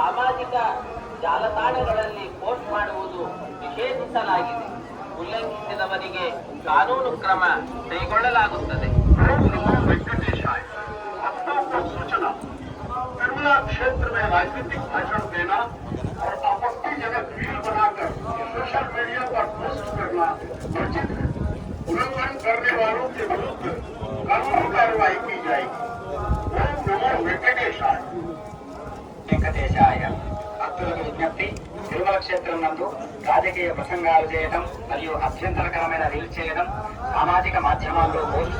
ಸಾಮಾಜಿಕ ಜಾಲತಾಣಗಳಲ್ಲಿ ಪೋಸ್ಟ್ ಮಾಡುವುದು ನಿಷೇಧಿಸಲಾಗಿದೆ. ಉಲ್ಲಂಘಿಸಿದವರಿಗೆ ಕಾನೂನು ಕ್ರಮ ಕೈಗೊಳ್ಳಲಾಗುತ್ತದೆ. निर्मला क्षेत्र में राजनीतिक भाषण देना और आपत्तिजनक रील बनाकर सोशल मीडिया पर पोस्ट करना वर्जित है। उल्लंघन करने वालों के विरुद्ध कानूनी कार्रवाई की जाएगी। ओम नमो वेंकटेशाय। భక్తులకు విజ్ఞప్తి, తిరుమల క్షేత్రం నందు రాజకీయ ప్రసంగాలు చేయడం మరియు అభ్యంతరకరమైన రీల్ చేయడం సామాజిక మాధ్యమాల్లో పోస్ట్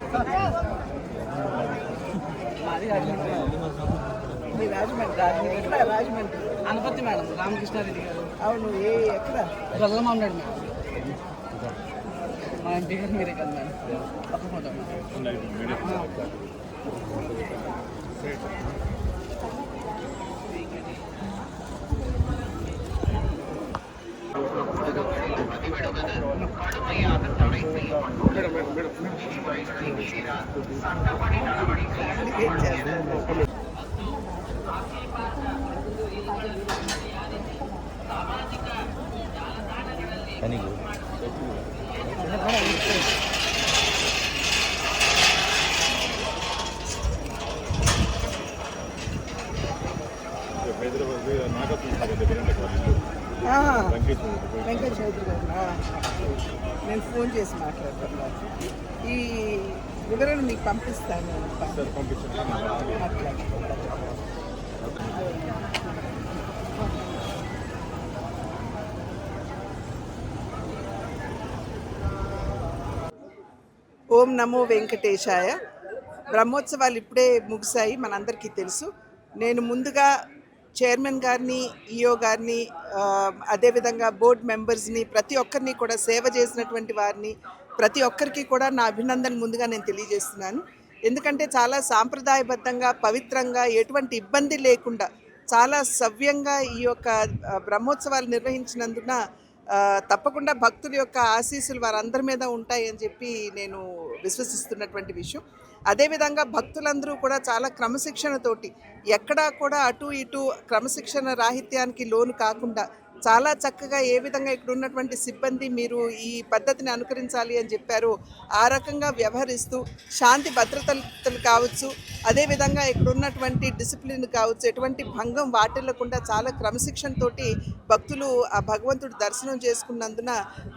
రాజమండ్రి అనపత్తి మేడం రామకృష్ణారెడ్డి గారు. అవును, ఎక్కడ గొల్లమామనాడు మేడం. మా ఎంపీ గారు మీరే కదా మేడం. ఒక ఫోటో వెంకట చౌదరి గారు. నేను ఫోన్ చేసి మాట్లాడతాను. ఈ వివరణ మీకు పంపిస్తాను. ఓం నమో వెంకటేశాయ. బ్రహ్మోత్సవాలు ఇప్పుడే ముగిశాయి, మనందరికీ తెలుసు. నేను ముందుగా చైర్మన్ గారిని, ఈఓ గారిని, అదేవిధంగా బోర్డు మెంబర్స్ని, ప్రతి ఒక్కరిని కూడా సేవ చేసినటువంటి వారిని ప్రతి ఒక్కరికి కూడా నా అభినందన ముందుగా నేను తెలియజేస్తున్నాను. ఎందుకంటే చాలా సాంప్రదాయబద్ధంగా, పవిత్రంగా, ఎటువంటి ఇబ్బంది లేకుండా చాలా సవ్యంగా ఈ యొక్క బ్రహ్మోత్సవాలు నిర్వహించినందున తప్పకుండా భక్తుల యొక్క ఆశీస్సులు వారందరి మీద ఉంటాయని చెప్పి నేను విశ్వసిస్తున్నటువంటి విషయం. అదేవిధంగా భక్తులందరూ కూడా చాలా క్రమశిక్షణతోటి, ఎక్కడా కూడా అటు ఇటు క్రమశిక్షణ రాహిత్యానికి లోను కాకుండా చాలా చక్కగా ఏ విధంగా ఇక్కడ ఉన్నటువంటి సిబ్బంది మీరు ఈ పద్ధతిని అనుకరించాలి అని చెప్పారు, ఆ రకంగా వ్యవహరిస్తూ శాంతి భద్రతలు కావచ్చు, అదేవిధంగా ఇక్కడ ఉన్నటువంటి డిసిప్లిన్ కావచ్చు, ఎటువంటి భంగం వాటిల్లకుండా చాలా క్రమశిక్షణతోటి భక్తులు ఆ భగవంతుడి దర్శనం చేసుకున్నందున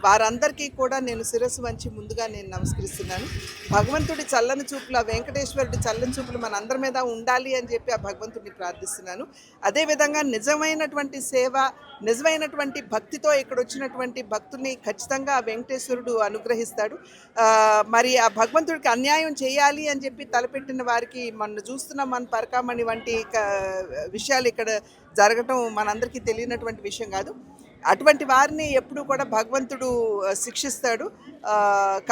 వారందరికీ కూడా నేను శిరస్సు వంచి ముందుగా నేను నమస్కరిస్తున్నాను. భగవంతుడి చల్లని చూపులు, ఆ వెంకటేశ్వరుడి చల్లని చూపులు మనందరి మీద ఉండాలి అని చెప్పి ఆ భగవంతుడిని ప్రార్థిస్తున్నాను. అదేవిధంగా నిజమైనటువంటి సేవ, నిజమైనటువంటి భక్తితో ఇక్కడ వచ్చినటువంటి భక్తుల్ని ఖచ్చితంగా ఆ వెంకటేశ్వరుడు అనుగ్రహిస్తాడు. మరి ఆ భగవంతుడికి అన్యాయం చేయాలి అని చెప్పి తలపెట్టిన వారికి మనం చూస్తున్నాం, మన పరకామణి వంటి విషయాలు ఇక్కడ జరగటం మనందరికీ తెలియనటువంటి విషయం కాదు. అటువంటి వారిని ఎప్పుడూ కూడా భగవంతుడు శిక్షిస్తాడు.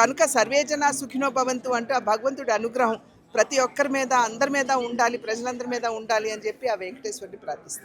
కనుక సర్వేజన సుఖినో భవంతు అంటూ ఆ భగవంతుడి అనుగ్రహం ప్రతి ఒక్కరి మీద, అందరి మీద ఉండాలి, ప్రజలందరి మీద ఉండాలి అని చెప్పి ఆ వెంకటేశ్వరుడిని ప్రార్థిస్తాను.